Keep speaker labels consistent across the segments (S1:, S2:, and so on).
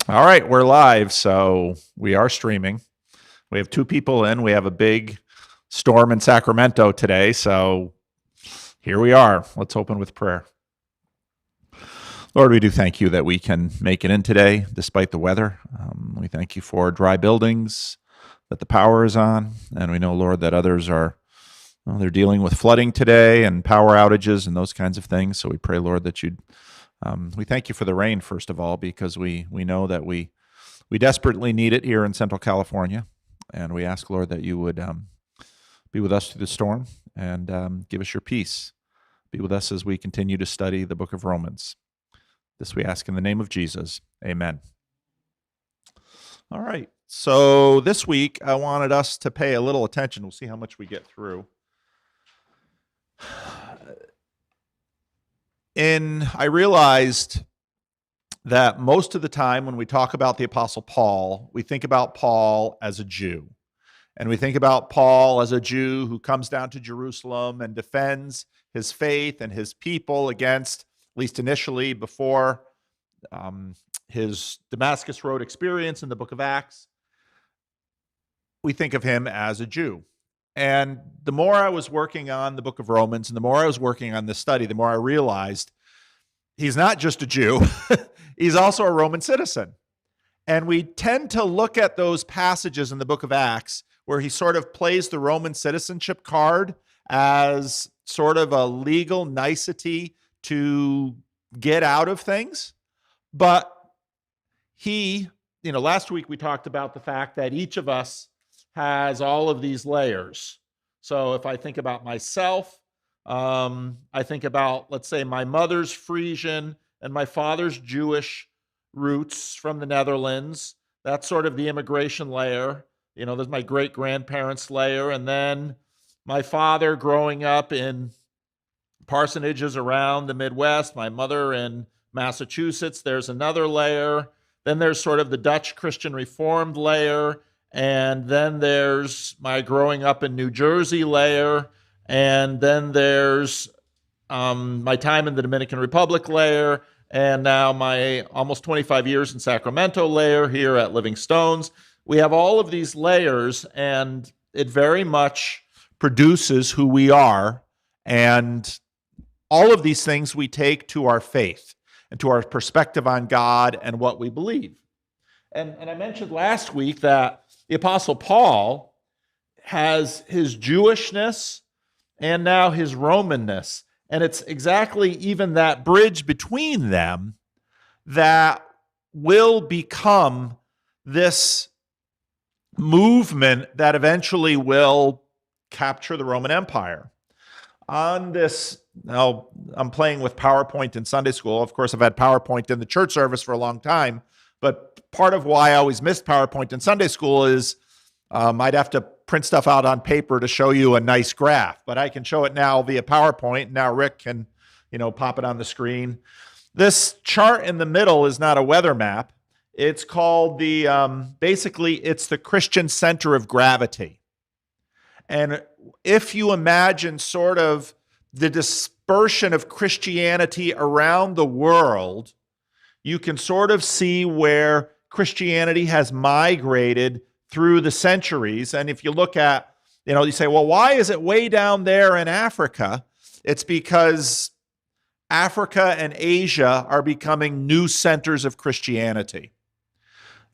S1: All right, we're live, so we are streaming. We have two people in. We have a big storm in Sacramento today, so here we are. Let's open with prayer. Lord, we do thank you that we can make it in today despite the weather. We thank you for dry buildings, that the power is on, and we know, Lord, that others are they're dealing with flooding today and power outages and those kinds of things. So we pray, Lord, that you'd we thank you for the rain, first of all, because we know that we desperately need it here in Central California. And we ask, Lord, that you would be with us through the storm and give us your peace. Be with us as we continue to study the book of Romans. This we ask in the name of Jesus. Amen. All right. So this week, I wanted us to pay a little attention. We'll see how much we get through. I realized that most of the time when we talk about the Apostle Paul, we think about Paul as a Jew. And we think about Paul as a Jew who comes down to Jerusalem and defends his faith and his people against, at least initially, before his Damascus Road experience in the book of Acts. We think of him as a Jew. And the more I was working on the book of Romans and the more I was working on this study, the more I realized he's not just a Jew, he's also a Roman citizen. And we tend to look at those passages in the book of Acts where he sort of plays the Roman citizenship card as sort of a legal nicety to get out of things. But last week we talked about the fact that each of us has all of these layers. So if I think about myself, I think about, let's say, my mother's Frisian and my father's Jewish roots from the Netherlands. That's sort of the immigration layer. There's my great-grandparents' layer. And then my father growing up in parsonages around the Midwest, my mother in Massachusetts, there's another layer. Then there's sort of the Dutch Christian Reformed layer. And then there's my growing up in New Jersey layer. And then there's my time in the Dominican Republic layer. And now my almost 25 years in Sacramento layer here at Living Stones. We have all of these layers, and it very much produces who we are. And all of these things we take to our faith and to our perspective on God and what we believe. And I mentioned last week that the Apostle Paul has his Jewishness and now his Romanness. And it's exactly even that bridge between them that will become this movement that eventually will capture the Roman Empire. On this, now I'm playing with PowerPoint in Sunday school. Of course, I've had PowerPoint in the church service for a long time, but part of why I always missed PowerPoint in Sunday school is I'd have to print stuff out on paper to show you a nice graph, but I can show it now via PowerPoint. Now Rick can, pop it on the screen. This chart in the middle is not a weather map. It's called basically it's the Christian center of gravity. And if you imagine sort of the dispersion of Christianity around the world, you can sort of see where Christianity has migrated through the centuries. And if you look at, you say, well, why is it way down there in Africa? It's because Africa and Asia are becoming new centers of Christianity.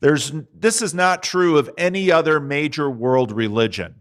S1: This is not true of any other major world religion.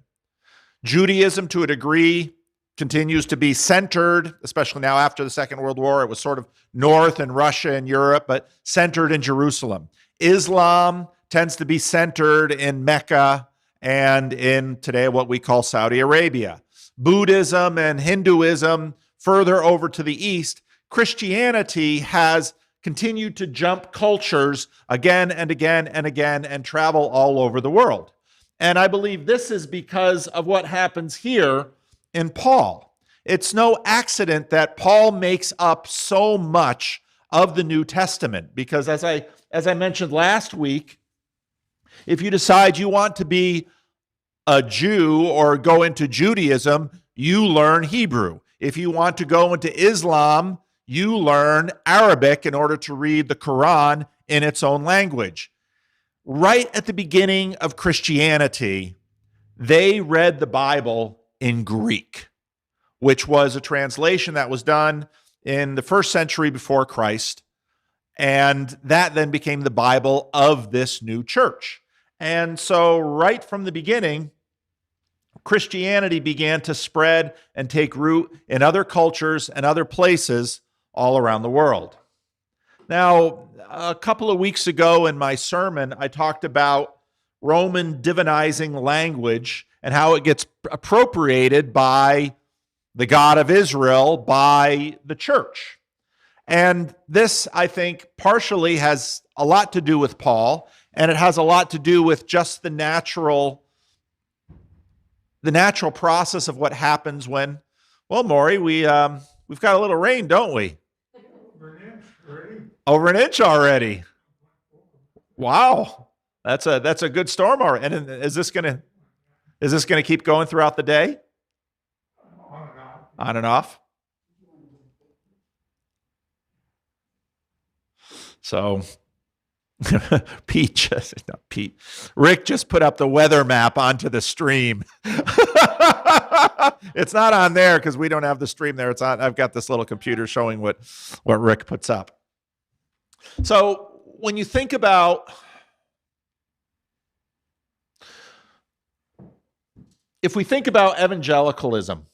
S1: Judaism, to a degree, continues to be centered, especially now after the Second World War. It was sort of north in Russia and Europe, but centered in Jerusalem. Islam tends to be centered in Mecca and in today what we call Saudi Arabia. Buddhism and Hinduism further over to the east. Christianity has continued to jump cultures again and again and again and travel all over the world. And I believe this is because of what happens here in Paul. It's no accident that Paul makes up so much of the New Testament, because as I mentioned last week, if you decide you want to be a Jew or go into Judaism, you learn Hebrew. If you want to go into Islam, you learn Arabic in order to read the Quran in its own language. Right at the beginning of Christianity, they read the Bible in Greek, which was a translation that was done in the first century before Christ. And that then became the Bible of this new church. And so right from the beginning, Christianity began to spread and take root in other cultures and other places all around the world. Now, a couple of weeks ago in my sermon, I talked about Roman divinizing language and how it gets appropriated by the God of Israel, by the church. And this, I think, partially has a lot to do with Paul, and it has a lot to do with just the natural process of what happens when, well, Maury, we've got a little rain, don't we? Over an inch already. Wow, that's a good storm already. And is this gonna keep going throughout the day? On and off. So Rick just put up the weather map onto the stream. It's not on there because we don't have the stream there. It's on. I've got this little computer showing what Rick puts up. So when you think about, if we think about evangelicalism,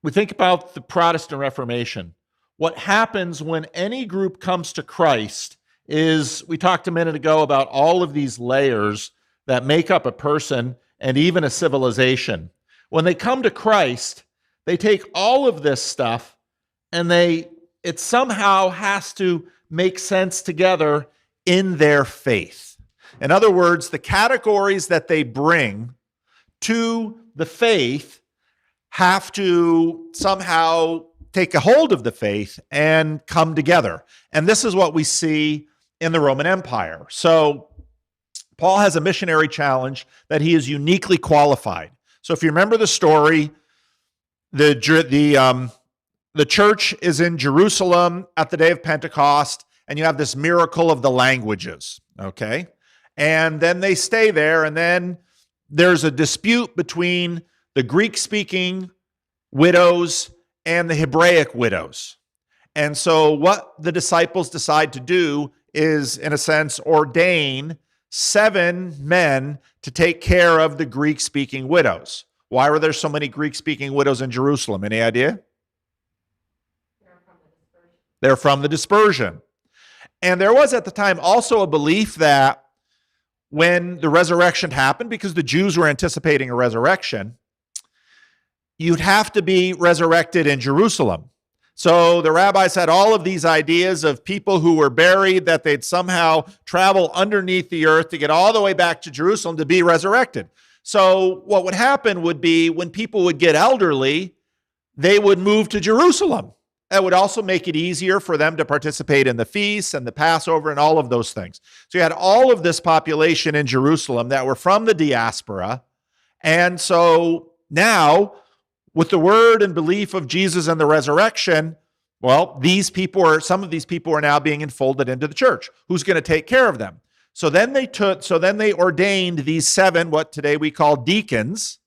S1: we think about the Protestant Reformation. What happens when any group comes to Christ is, we talked a minute ago about all of these layers that make up a person and even a civilization. When they come to Christ, they take all of this stuff and it somehow has to make sense together in their faith. In other words, the categories that they bring to the faith have to somehow take a hold of the faith and come together. And this is what we see in the Roman Empire. So Paul has a missionary challenge that he is uniquely qualified. So if you remember the story, the church is in Jerusalem at the day of Pentecost, and you have this miracle of the languages, okay? And then they stay there, and then there's a dispute between the Greek-speaking widows and the Hebraic widows. And so what the disciples decide to do is, in a sense, ordain 7 men to take care of the Greek-speaking widows. Why were there so many Greek-speaking widows in Jerusalem? Any idea? They're from the dispersion. And there was at the time also a belief that when the resurrection happened, because the Jews were anticipating a resurrection, you'd have to be resurrected in Jerusalem. So the rabbis had all of these ideas of people who were buried, that they'd somehow travel underneath the earth to get all the way back to Jerusalem to be resurrected. So what would happen would be, when people would get elderly, they would move to Jerusalem. That would also make it easier for them to participate in the feasts and the Passover and all of those things. So you had all of this population in Jerusalem that were from the diaspora. And so now, with the word and belief of Jesus and the resurrection, well, some of these people are now being enfolded into the church. Who's going to take care of them? So then they ordained these 7, what today we call deacons,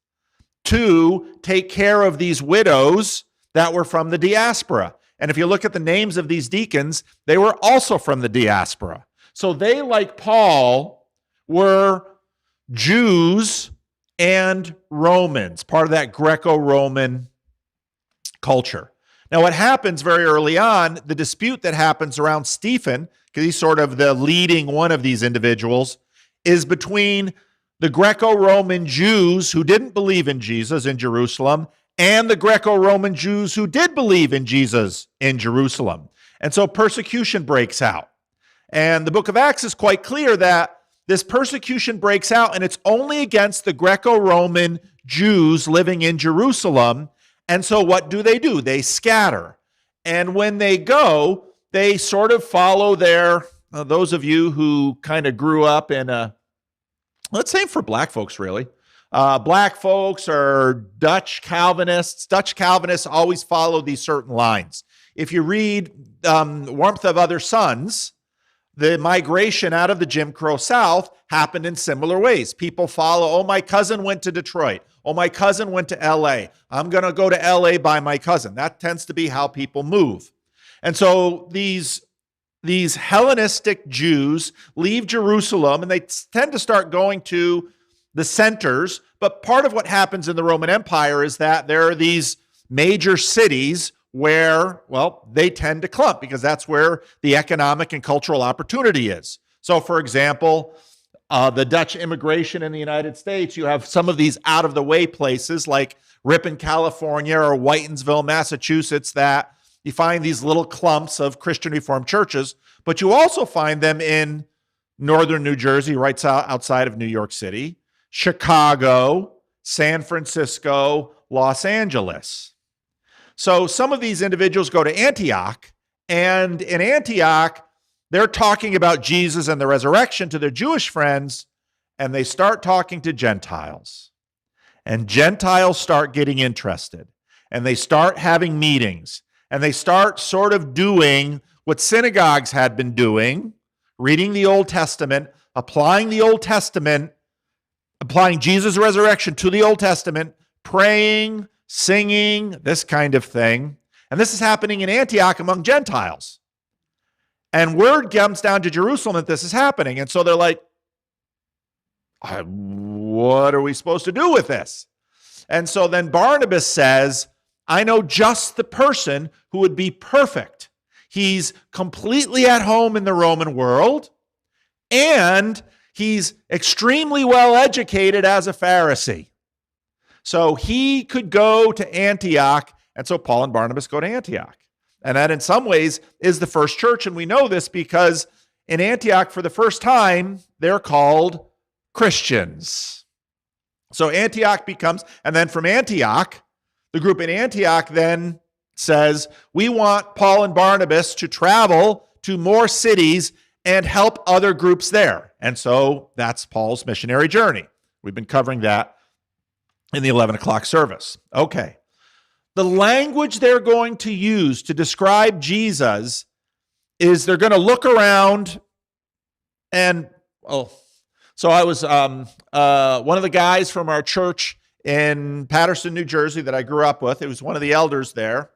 S1: to take care of these widows that were from the diaspora. And if you look at the names of these deacons, they were also from the diaspora. So they, like Paul, were Jews and Romans, part of that Greco-Roman culture. Now, what happens very early on, the dispute that happens around Stephen, because he's sort of the leading one of these individuals, is between the Greco-Roman Jews who didn't believe in Jesus in Jerusalem and the Greco-Roman Jews who did believe in Jesus in Jerusalem. And so persecution breaks out. And the book of Acts is quite clear that this persecution breaks out, and it's only against the Greco-Roman Jews living in Jerusalem. And so what do? They scatter. And when they go, they sort of follow those of you who kind of grew up in let's say for black folks, really. Black folks are Dutch Calvinists. Dutch Calvinists always follow these certain lines. If you read Warmth of Other Suns, the migration out of the Jim Crow South happened in similar ways. People follow, oh, my cousin went to Detroit. Oh, my cousin went to LA. I'm going to go to LA by my cousin. That tends to be how people move. And so these Hellenistic Jews leave Jerusalem and they tend to start going to the centers. But part of what happens in the Roman Empire is that there are these major cities where, well, they tend to clump because that's where the economic and cultural opportunity is. So, for example, the Dutch immigration in the United States, you have some of these out-of-the-way places like Ripon, California, or Whitensville, Massachusetts, that you find these little clumps of Christian Reformed churches, but you also find them in northern New Jersey, right outside of New York City, Chicago, San Francisco, Los Angeles. So some of these individuals go to Antioch, and in Antioch, they're talking about Jesus and the resurrection to their Jewish friends, and they start talking to Gentiles. And Gentiles start getting interested, and they start having meetings, and they start sort of doing what synagogues had been doing, reading the Old Testament, applying the Old Testament, applying Jesus' resurrection to the Old Testament, praying, singing, this kind of thing. And this is happening in Antioch among Gentiles. And word comes down to Jerusalem that this is happening. And so they're like, what are we supposed to do with this? And so then Barnabas says, I know just the person who would be perfect. He's completely at home in the Roman world, and he's extremely well educated as a Pharisee. So he could go to Antioch, and so Paul and Barnabas go to Antioch. And that in some ways is the first church, and we know this because in Antioch for the first time, they're called Christians. So Antioch becomes, and then from Antioch, the group in Antioch then says, we want Paul and Barnabas to travel to more cities and help other groups there. And so that's Paul's missionary journey. We've been covering that in the 11 o'clock service. Okay. The language they're going to use to describe Jesus is they're going to look around and, so I was one of the guys from our church in Paterson, New Jersey that I grew up with. It was one of the elders there.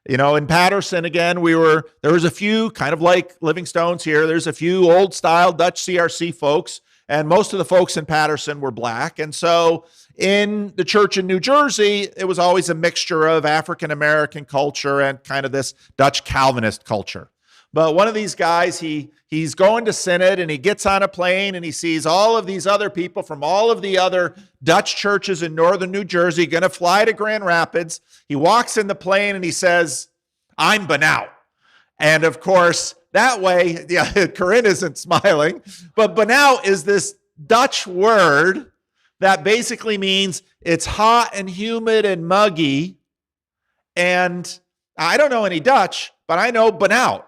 S1: You know, in Paterson, again, there was a few, kind of like Living Stones here, there's a few old style Dutch CRC folks, and most of the folks in Paterson were black. And so in the church in New Jersey, it was always a mixture of African-American culture and kind of this Dutch Calvinist culture. But one of these guys, he's going to Synod, and he gets on a plane, and he sees all of these other people from all of the other Dutch churches in northern New Jersey going to fly to Grand Rapids. He walks in the plane, and he says, I'm Benout. And of course, that way, Corinne isn't smiling, but Benout is this Dutch word that basically means it's hot and humid and muggy. And I don't know any Dutch, but I know Benout,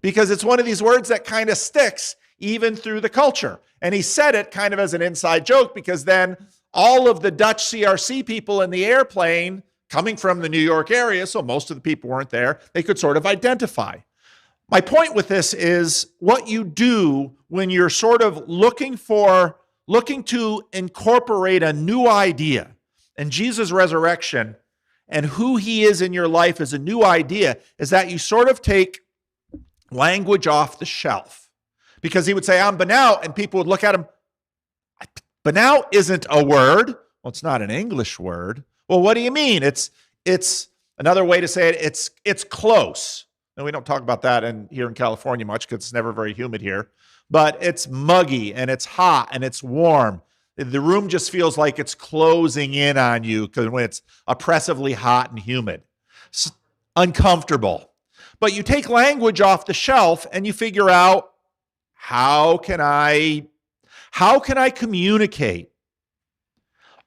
S1: because it's one of these words that kind of sticks even through the culture. And he said it kind of as an inside joke, because then all of the Dutch CRC people in the airplane coming from the New York area, so most of the people weren't there, they could sort of identify. My point with this is what you do when you're sort of looking to incorporate a new idea, and Jesus' resurrection and who he is in your life as a new idea, is that you sort of take language off the shelf. Because he would say, I'm Benout, and people would look at him, Benout isn't a word. Well, it's not an English word. Well, what do you mean? It's another way to say it, it's close. And we don't talk about that here in California much because it's never very humid here. But it's muggy, and it's hot, and it's warm. The room just feels like it's closing in on you because when it's oppressively hot and humid. It's uncomfortable. But you take language off the shelf and you figure out, how can I communicate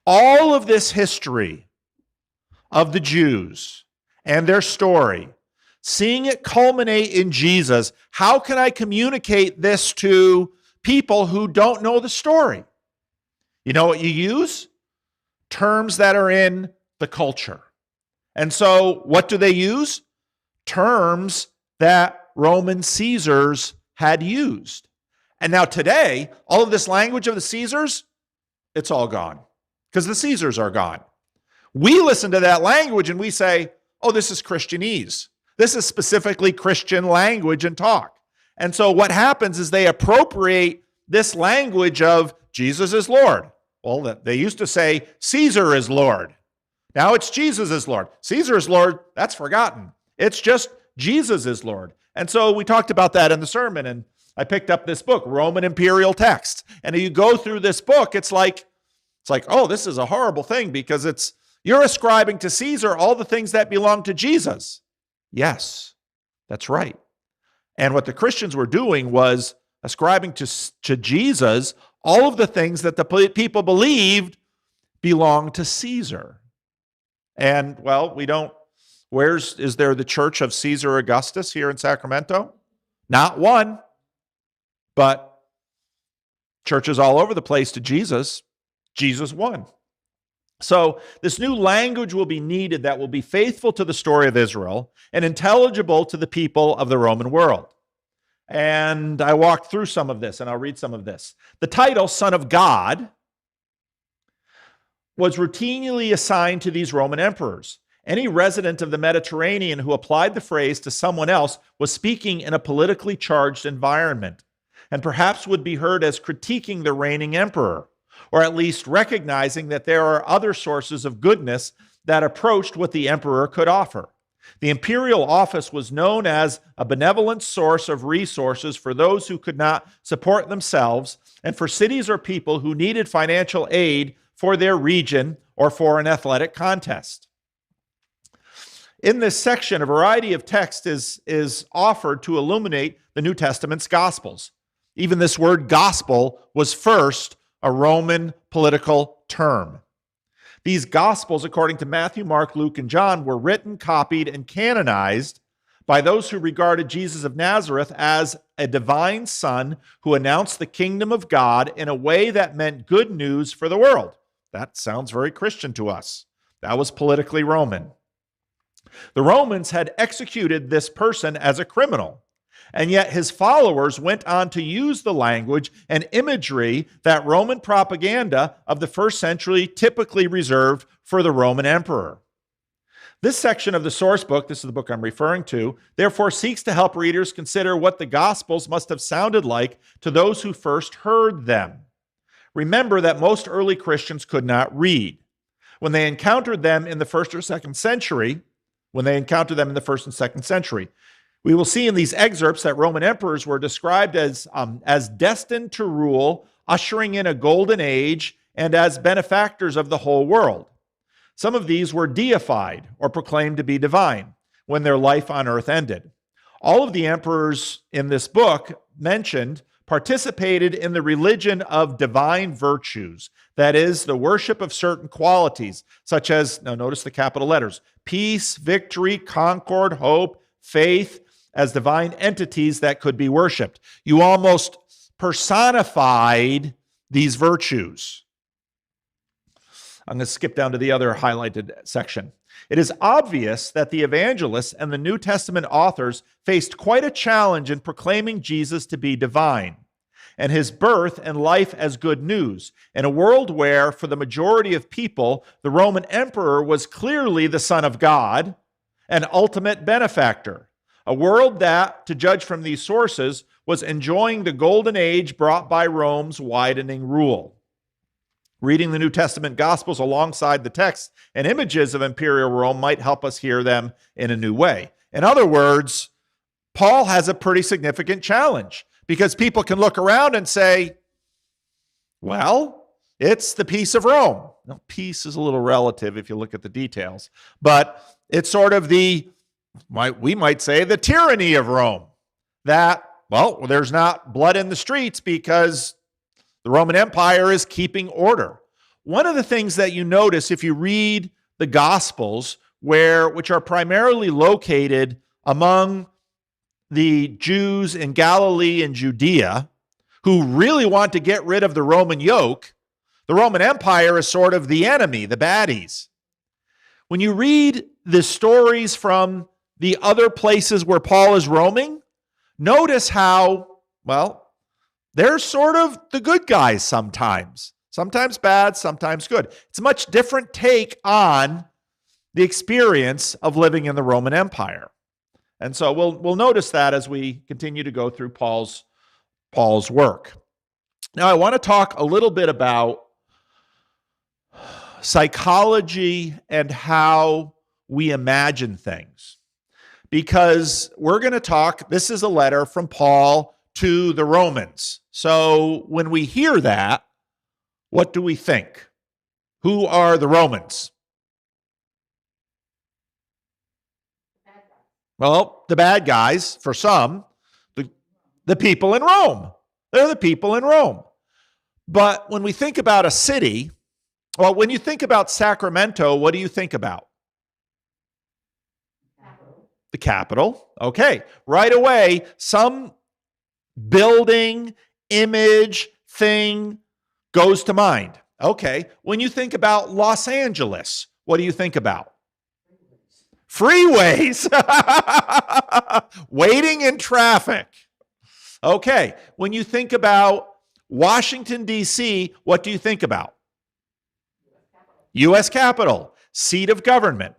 S1: all of this history of the Jews and their story, seeing it culminate in Jesus? How can I communicate this to people who don't know the story? You know what you use? Terms that are in the culture. And so what do they use? terms that Roman Caesars had used. And now today, all of this language of the Caesars, it's all gone because the Caesars are gone. We listen to that language and we say, oh, this is Christianese. This is specifically Christian language and talk. And so what happens is they appropriate this language of Jesus is Lord. Well, they used to say Caesar is Lord. Now it's Jesus is Lord. Caesar is Lord, that's forgotten. It's just Jesus is Lord. And so we talked about that in the sermon, and I picked up this book, Roman Imperial Text. And if you go through this book, it's like, oh, this is a horrible thing because you're ascribing to Caesar all the things that belong to Jesus. Yes, that's right. And what the Christians were doing was ascribing to Jesus all of the things that the people believed belonged to Caesar. And, well, is there the church of Caesar Augustus here in Sacramento? Not one, but churches all over the place to Jesus. Jesus won. So this new language will be needed that will be faithful to the story of Israel and intelligible to the people of the Roman world. And I walked through some of this, and I'll read some of this. The title, Son of God, was routinely assigned to these Roman emperors. Any resident of the Mediterranean who applied the phrase to someone else was speaking in a politically charged environment, and perhaps would be heard as critiquing the reigning emperor, or at least recognizing that there are other sources of goodness that approached what the emperor could offer. The imperial office was known as a benevolent source of resources for those who could not support themselves, and for cities or people who needed financial aid for their region or for an athletic contest. In this section, a variety of text is offered to illuminate the New Testament's Gospels. Even this word gospel was first a Roman political term. These Gospels, according to Matthew, Mark, Luke, and John, were written, copied, and canonized by those who regarded Jesus of Nazareth as a divine son who announced the kingdom of God in a way that meant good news for the world. That sounds very Christian to us. That was politically Roman. The Romans had executed this person as a criminal, and yet his followers went on to use the language and imagery that Roman propaganda of the first century typically reserved for the Roman emperor. This section of the source book, this is the book I'm referring to, therefore seeks to help readers consider what the Gospels must have sounded like to those who first heard them. Remember that most early Christians could not read. When they encountered them in the first and second century, we will see in these excerpts that Roman emperors were described as destined to rule, ushering in a golden age, and as benefactors of the whole world. Some of these were deified or proclaimed to be divine when their life on earth ended. All of the emperors in this book mentioned participated in the religion of divine virtues, that is, the worship of certain qualities, such as, now notice the capital letters, peace, victory, concord, hope, faith, as divine entities that could be worshiped. You almost personified these virtues. I'm going to skip down to the other highlighted section. It is obvious that the evangelists and the New Testament authors faced quite a challenge in proclaiming Jesus to be divine and his birth and life as good news in a world where, for the majority of people, the Roman emperor was clearly the Son of God, an ultimate benefactor. A world that, to judge from these sources, was enjoying the golden age brought by Rome's widening rule. Reading the New Testament Gospels alongside the texts and images of imperial Rome might help us hear them in a new way. In other words, Paul has a pretty significant challenge because people can look around and say, well, it's the peace of Rome. Now, peace is a little relative if you look at the details, but it's sort of we might say the tyranny of Rome. That, well, there's not blood in the streets because the Roman Empire is keeping order. One of the things that you notice if you read the Gospels, which are primarily located among the Jews in Galilee and Judea, who really want to get rid of the Roman yoke, the Roman Empire is sort of the enemy, the baddies. When you read the stories from the other places where Paul is roaming, notice how, well, they're sort of the good guys sometimes. Sometimes bad, sometimes good. It's a much different take on the experience of living in the Roman Empire. And so we'll notice that as we continue to go through Paul's work. Now, I want to talk a little bit about psychology and how we imagine things. Because we're going to talk, this is a letter from Paul to the Romans. So when we hear that, what do we think? Who are the Romans? Well, the bad guys, for some, the people in Rome. They're the people in Rome. But when we think about a city, well, when you think about Sacramento, what do you think about? The capital. Okay. Right away, some building, image, thing goes to mind. Okay. When you think about Los Angeles, what do you think about? Freeways. Waiting in traffic. Okay. When you think about Washington, D.C., what do you think about? U.S. Capitol, seat of government.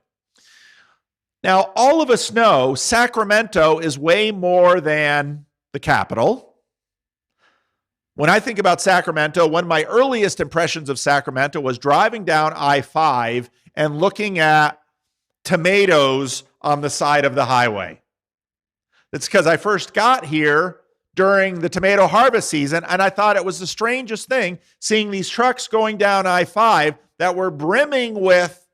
S1: Now, all of us know Sacramento is way more than the capital. When I think about Sacramento, one of my earliest impressions of Sacramento was driving down I-5 and looking at tomatoes on the side of the highway. That's because I first got here during the tomato harvest season, and I thought it was the strangest thing seeing these trucks going down I-5 that were brimming with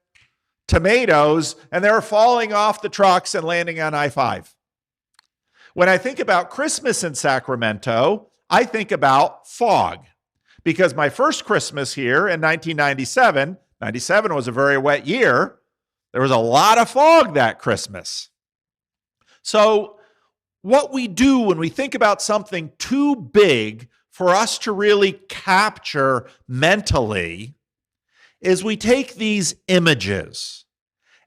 S1: tomatoes, and they were falling off the trucks and landing on I-5. When I think about Christmas in Sacramento, I think about fog, because my first Christmas here in 1997, 97 was a very wet year. There was a lot of fog that Christmas. So what we do when we think about something too big for us to really capture mentally is we take these images,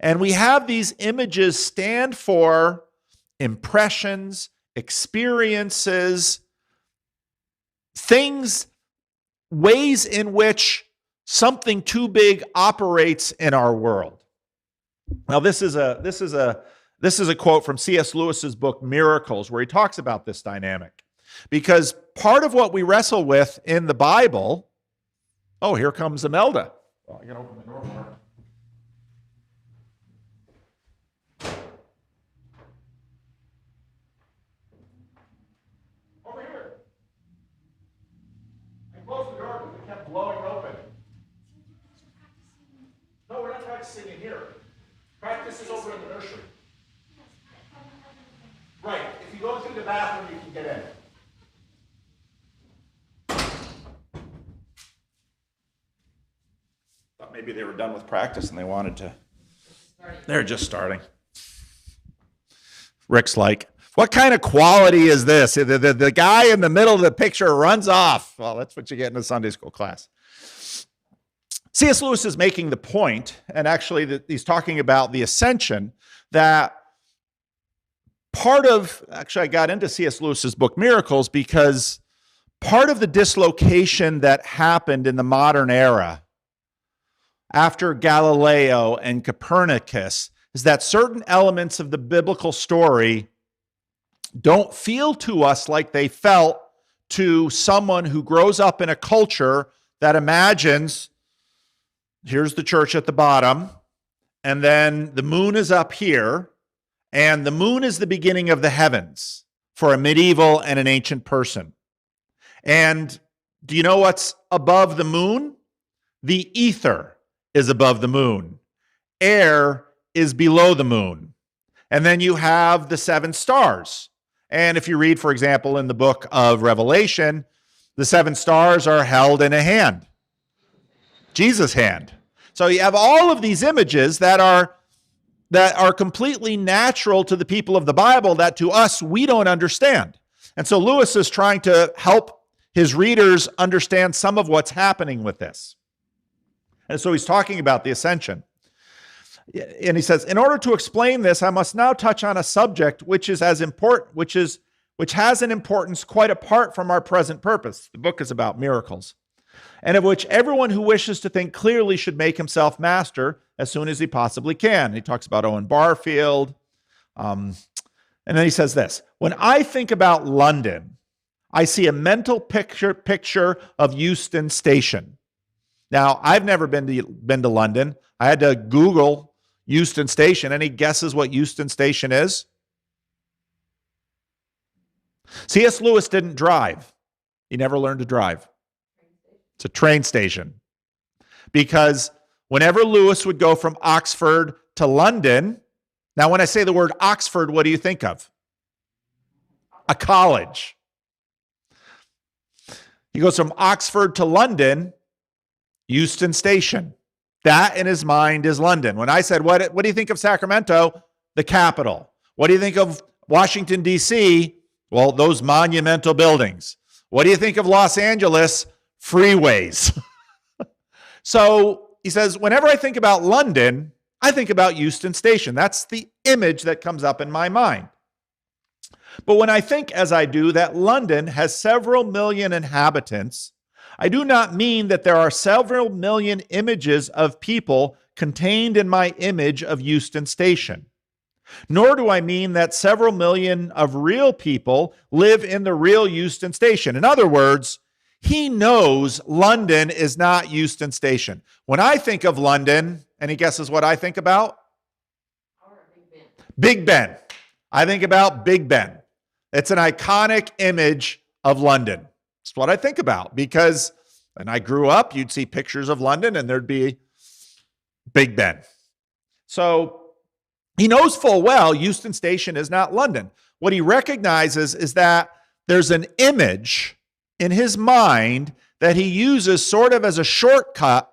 S1: and we have these images stand for impressions, experiences, things, ways in which something too big operates in our world. Now, this is a quote from C.S. Lewis's book Miracles, where he talks about this dynamic. Because part of what we wrestle with in the Bible, oh, here comes Imelda. Well, I can open the door for her. Over here. I closed the door because it kept blowing open. No, we're not practicing in here. Practice is over in the nursery. Right. If you go through the bathroom, you can get in. Thought maybe they were done with practice and they wanted to. They're just starting. Rick's like, what kind of quality is this? The guy in the middle of the picture runs off. Well, that's what you get in a Sunday school class. C.S. Lewis is making the point, and actually he's talking about the ascension, that I got into C.S. Lewis's book Miracles because part of the dislocation that happened in the modern era after Galileo and Copernicus is that certain elements of the biblical story don't feel to us like they felt to someone who grows up in a culture that imagines, here's the church at the bottom, and then the moon is up here, and the moon is the beginning of the heavens for a medieval and an ancient person. And do you know what's above the moon? The ether is above the moon. Air is below the moon. And then you have the 7 stars. And if you read, for example, in the book of Revelation, the 7 stars are held in a hand, Jesus' hand. So you have all of these images that are completely natural to the people of the Bible that to us we don't understand. And so Lewis is trying to help his readers understand some of what's happening with this. And so he's talking about the ascension. And he says, in order to explain this, I must now touch on a subject which is as important, which has an importance quite apart from our present purpose. The book is about miracles, and of which everyone who wishes to think clearly should make himself master as soon as he possibly can. He talks about Owen Barfield. And then he says this, when I think about London, I see a mental picture of Euston Station. Now, I've never been to London. I had to Google Euston Station. Any guesses what Euston Station is? C.S. Lewis didn't drive. He never learned to drive. It's a train station. Because whenever Lewis would go from Oxford to London, now when I say the word Oxford, what do you think of? A college. He goes from Oxford to London, Euston Station. That in his mind is London. When I said, what do you think of Sacramento? The capital. What do you think of Washington, D.C.? Well, those monumental buildings. What do you think of Los Angeles? Freeways. So he says, whenever I think about London, I think about Euston Station. That's the image that comes up in my mind. But when I think, as I do, that London has several million inhabitants, I do not mean that there are several million images of people contained in my image of Euston Station. Nor do I mean that several million of real people live in the real Euston Station. In other words, he knows London is not Euston Station. When I think of London, any guesses what I think about? Big Ben. I think about Big Ben. It's an iconic image of London. It's what I think about because when I grew up, you'd see pictures of London and there'd be Big Ben. So he knows full well Euston Station is not London. What he recognizes is that there's an image in his mind that he uses sort of as a shortcut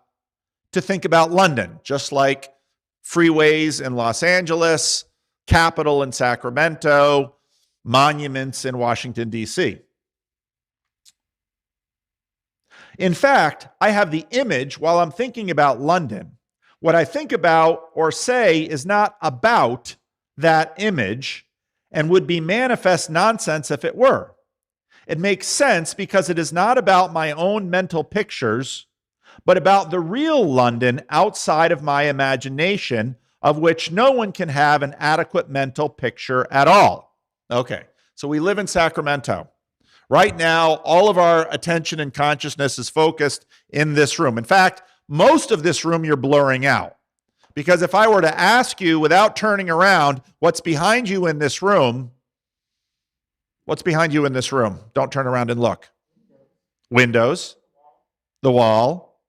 S1: to think about London, just like freeways in Los Angeles, Capitol in Sacramento, monuments in Washington, D.C. In fact, I have the image while I'm thinking about London. What I think about or say is not about that image and would be manifest nonsense if it were. It makes sense because it is not about my own mental pictures, but about the real London outside of my imagination, of which no one can have an adequate mental picture at all. Okay, so we live in Sacramento. Right now, all of our attention and consciousness is focused in this room. In fact, most of this room you're blurring out. Because if I were to ask you without turning around, what's behind you in this room? What's behind you in this room? Don't turn around and look. Windows, the wall,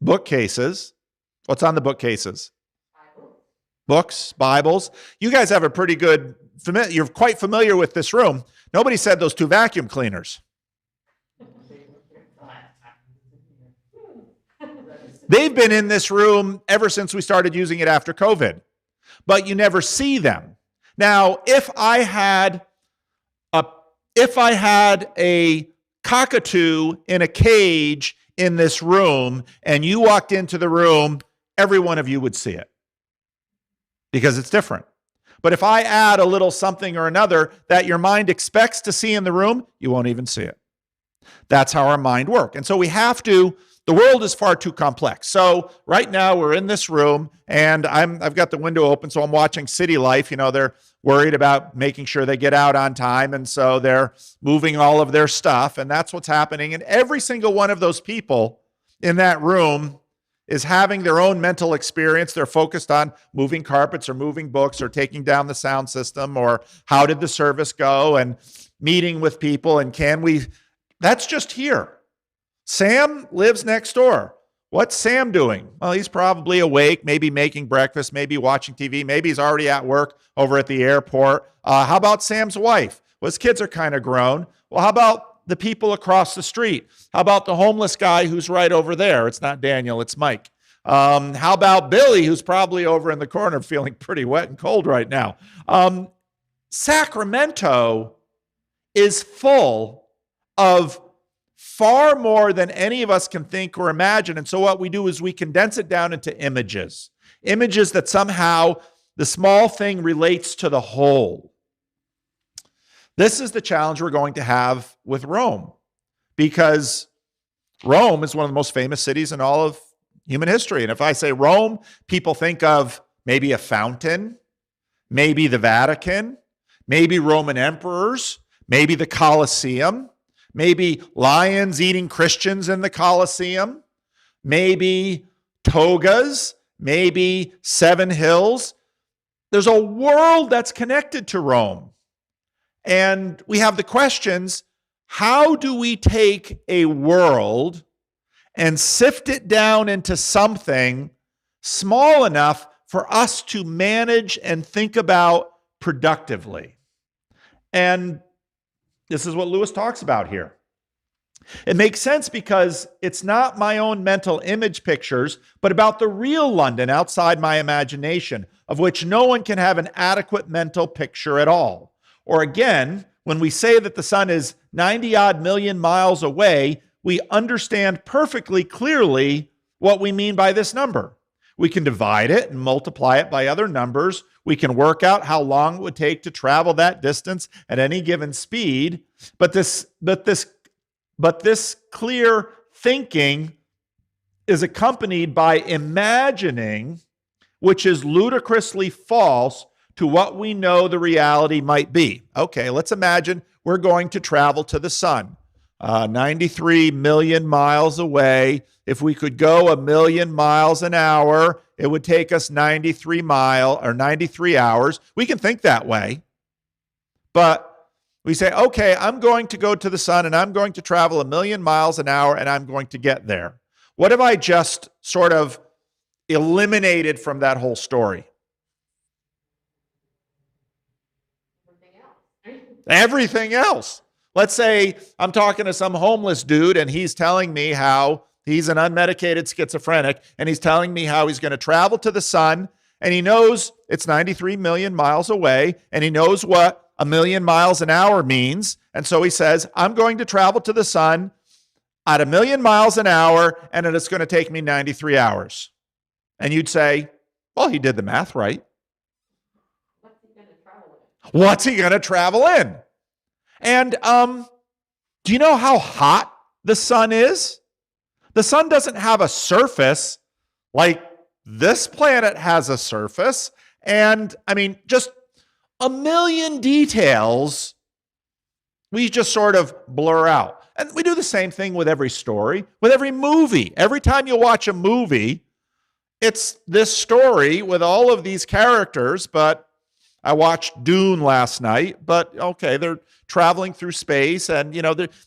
S1: bookcases. What's on the bookcases? Books, Bibles. You guys have a pretty good, you're quite familiar with this room. Nobody said those two vacuum cleaners. They've been in this room ever since we started using it after COVID, but you never see them. Now, if I had a cockatoo in a cage in this room and you walked into the room, every one of you would see it because it's different. But if I add a little something or another that your mind expects to see in the room, you won't even see it. That's how our mind works. And so the world is far too complex. So right now we're in this room and I've got the window open, so I'm watching City Life. You know, they're worried about making sure they get out on time, and so they're moving all of their stuff, and that's what's happening. And every single one of those people in that room is having their own mental experience. They're focused on moving carpets or moving books or taking down the sound system or how did the service go and meeting with people and that's just here. Sam lives next door. What's Sam doing? Well, he's probably awake, maybe making breakfast, maybe watching TV, maybe he's already at work over at the airport. How about Sam's wife? Well, his kids are kind of grown. Well, how about the people across the street? How about the homeless guy who's right over there? It's not Daniel, it's Mike. How about Billy, who's probably over in the corner feeling pretty wet and cold right now? Sacramento is full of far more than any of us can think or imagine. And so what we do is we condense it down into images. Images that somehow the small thing relates to the whole. This is the challenge we're going to have with Rome, because Rome is one of the most famous cities in all of human history. And if I say Rome, people think of maybe a fountain, maybe the Vatican, maybe Roman emperors, maybe the Colosseum, maybe lions eating Christians in the Colosseum, maybe togas, maybe Seven Hills. There's a world that's connected to Rome. And we have the questions, how do we take a world and sift it down into something small enough for us to manage and think about productively? And this is what Lewis talks about here. It makes sense because it's not my own mental image pictures, but about the real London outside my imagination, of which no one can have an adequate mental picture at all. Or again, when we say that the sun is 90-odd million miles away, we understand perfectly clearly what we mean by this number. We can divide it and multiply it by other numbers. We can work out how long it would take to travel that distance at any given speed. But this clear thinking is accompanied by imagining, which is ludicrously false to what we know the reality might be. Okay, let's imagine we're going to travel to the sun, 93 million miles away. If we could go 1,000,000 miles an hour, it would take us 93 hours. We can think that way. But we say, okay, I'm going to go to the sun and I'm going to travel 1,000,000 miles an hour and I'm going to get there. What have I just sort of eliminated from that whole story? Everything else. Let's say I'm talking to some homeless dude and he's telling me how he's an unmedicated schizophrenic and he's telling me how he's going to travel to the sun and he knows it's 93 million miles away and he knows what 1,000,000 miles an hour means. And so he says, I'm going to travel to the sun at 1,000,000 miles an hour and it's going to take me 93 hours. And you'd say, well, he did the math right. What's he going to travel in? And do you know how hot the sun is? The sun doesn't have a surface like this planet has a surface. And I mean, just a million details we just sort of blur out. And we do the same thing with every story, with every movie. Every time you watch a movie, it's this story with all of these characters, but I watched Dune last night, but okay, they're traveling through space and,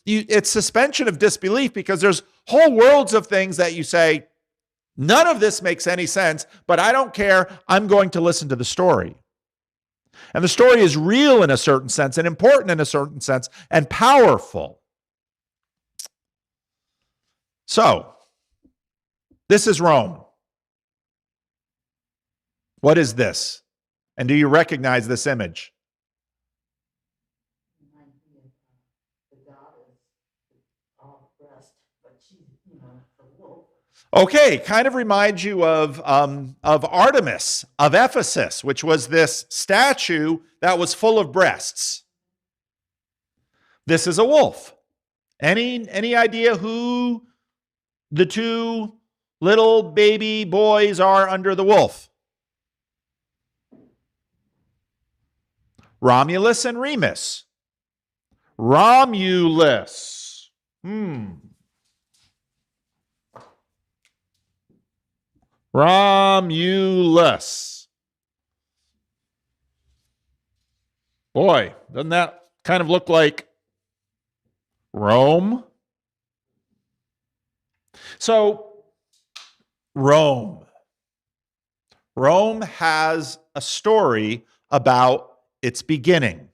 S1: it's suspension of disbelief because there's whole worlds of things that you say, none of this makes any sense, but I don't care. I'm going to listen to the story. And the story is real in a certain sense and important in a certain sense and powerful. So, this is Rome. What is this? And do you recognize this image? Okay, kind of reminds you of Artemis of Ephesus, which was this statue that was full of breasts. This is a wolf. Any idea who the two little baby boys are under the wolf? Romulus and Remus. Romulus. Romulus. Boy, doesn't that kind of look like Rome? So, Rome. Rome has a story about its beginning,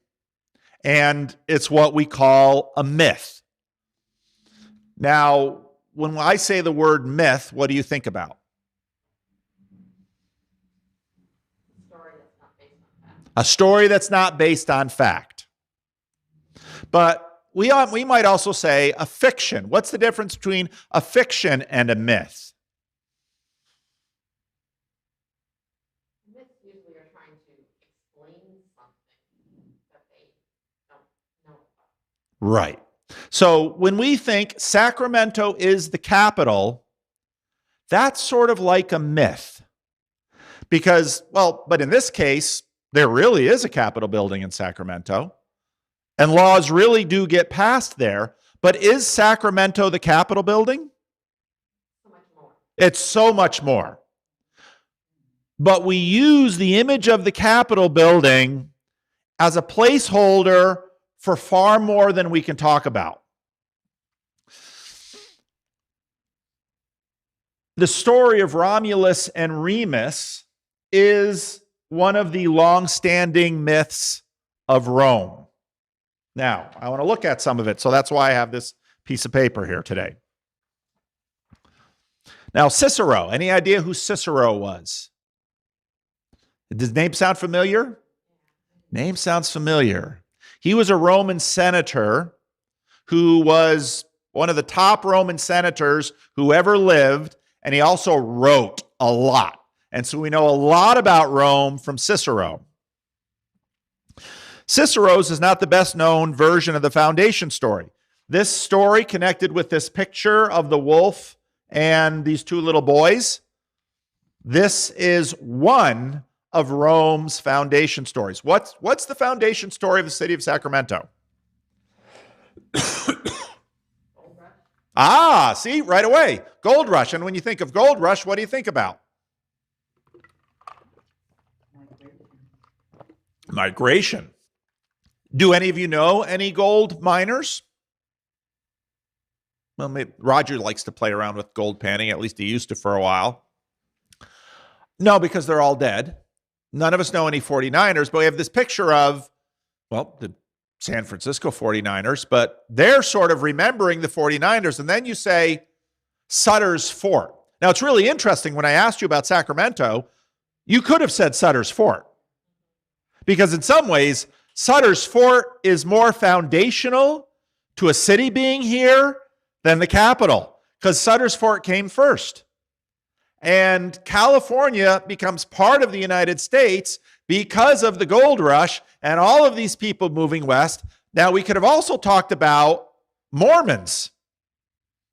S1: and it's what we call a myth. Now, when I say the word myth, what do you think about? A story that's not based on fact. But we might also say a fiction. What's the difference between a fiction and a myth? Right. So when we think Sacramento is the capital, that's sort of like a myth. Because, well, but in this case, there really is a Capitol building in Sacramento, and laws really do get passed there. But is Sacramento the Capitol building? It's so much more. But we use the image of the Capitol building as a placeholder for far more than we can talk about. The story of Romulus and Remus is one of the long-standing myths of Rome. Now, I want to look at some of it, so that's why I have this piece of paper here today. Now, Cicero, any idea who Cicero was? Does his name sound familiar? Name sounds familiar. He was a Roman senator who was one of the top Roman senators who ever lived, and he also wrote a lot. And so we know a lot about Rome from Cicero. Cicero's is not the best known version of the foundation story. This story connected with this picture of the wolf and these two little boys. This is one of Rome's foundation stories. What's the foundation story of the city of Sacramento? See, right away. Gold rush. And when you think of gold rush, what do you think about? Migration. Do any of you know any gold miners? Well, maybe Roger likes to play around with gold panning. At least he used to for a while. No, because they're all dead. None of us know any 49ers, but we have this picture of, well, the San Francisco 49ers, but they're sort of remembering the 49ers. And then you say Sutter's Fort. Now, it's really interesting. When I asked you about Sacramento, you could have said Sutter's Fort. Because in some ways, Sutter's Fort is more foundational to a city being here than the Capitol, because Sutter's Fort came first. And California becomes part of the United States because of the gold rush and all of these people moving west. Now, we could have also talked about Mormons,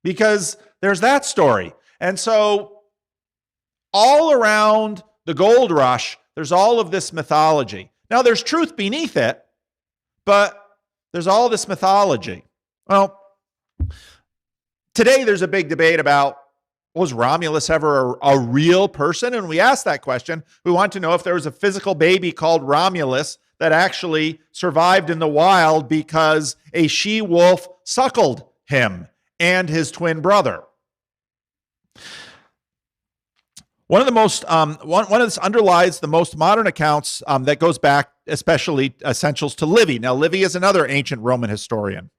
S1: because there's that story. And so all around the gold rush, there's all of this mythology. Now, there's truth beneath it, but there's all this mythology. Well, today there's a big debate about, was Romulus ever a real person? And we asked that question. We want to know if there was a physical baby called Romulus that actually survived in the wild because a she-wolf suckled him and his twin brother. One of the most, one of this underlies the most modern accounts that goes back, especially essentials to Livy. Now, Livy is another ancient Roman historian.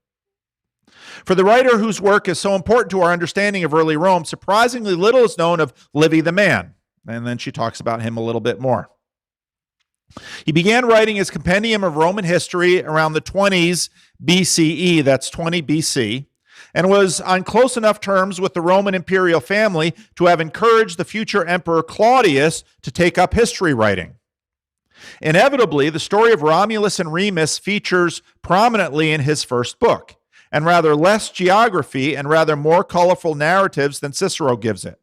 S1: For the writer whose work is so important to our understanding of early Rome, surprisingly little is known of Livy the man. And then she talks about him a little bit more. He began writing his Compendium of Roman History around the 20s BCE, that's 20 BC, and was on close enough terms with the Roman imperial family to have encouraged the future emperor Claudius to take up history writing. Inevitably, the story of Romulus and Remus features prominently in his first book, and rather less geography and rather more colorful narratives than Cicero gives it.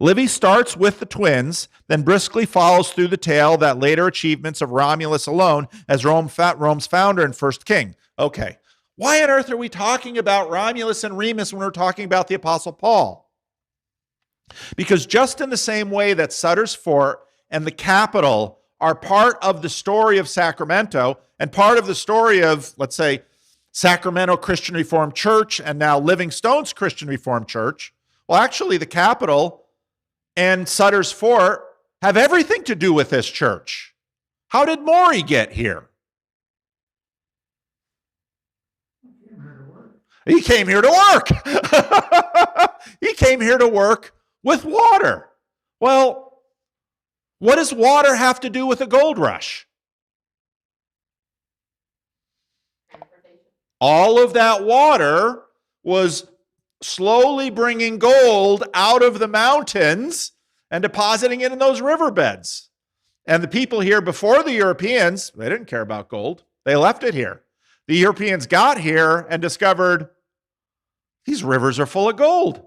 S1: Livy starts with the twins, then briskly follows through the tale that later achievements of Romulus alone as Rome's founder and first king. Okay, why on earth are we talking about Romulus and Remus when we're talking about the Apostle Paul? Because just in the same way that Sutter's Fort and the Capitol are part of the story of Sacramento and part of the story of, let's say, Sacramento Christian Reformed Church and now Living Stones Christian Reformed Church, well, actually, the Capitol and Sutter's Fort have everything to do with this church. How did Maury get here? He came here to work. He came here to work with water. Well, what does water have to do with a gold rush? All of that water was slowly bringing gold out of the mountains and depositing it in those riverbeds. And the people here before the Europeans, they didn't care about gold. They left it here. the Europeans got here and discovered these rivers are full of gold.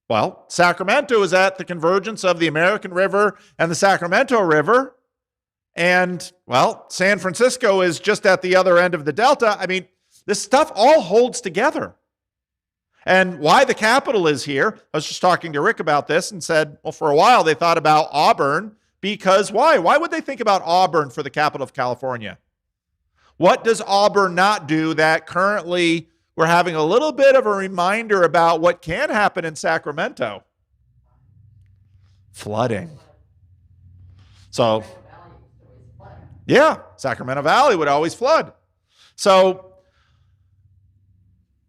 S1: Well, Sacramento is at the convergence of the American River and the Sacramento River. And, well, San Francisco is just at the other end of the Delta. I mean, this stuff all holds together. And why the capital is here, I was just talking to Rick about this and said, well, for a while they thought about Auburn because why? Why would they think about Auburn for the capital of California? What does Auburn not do that currently we're having a little bit of a reminder about what can happen in Sacramento? Flooding. So, yeah, Sacramento Valley would always flood. So,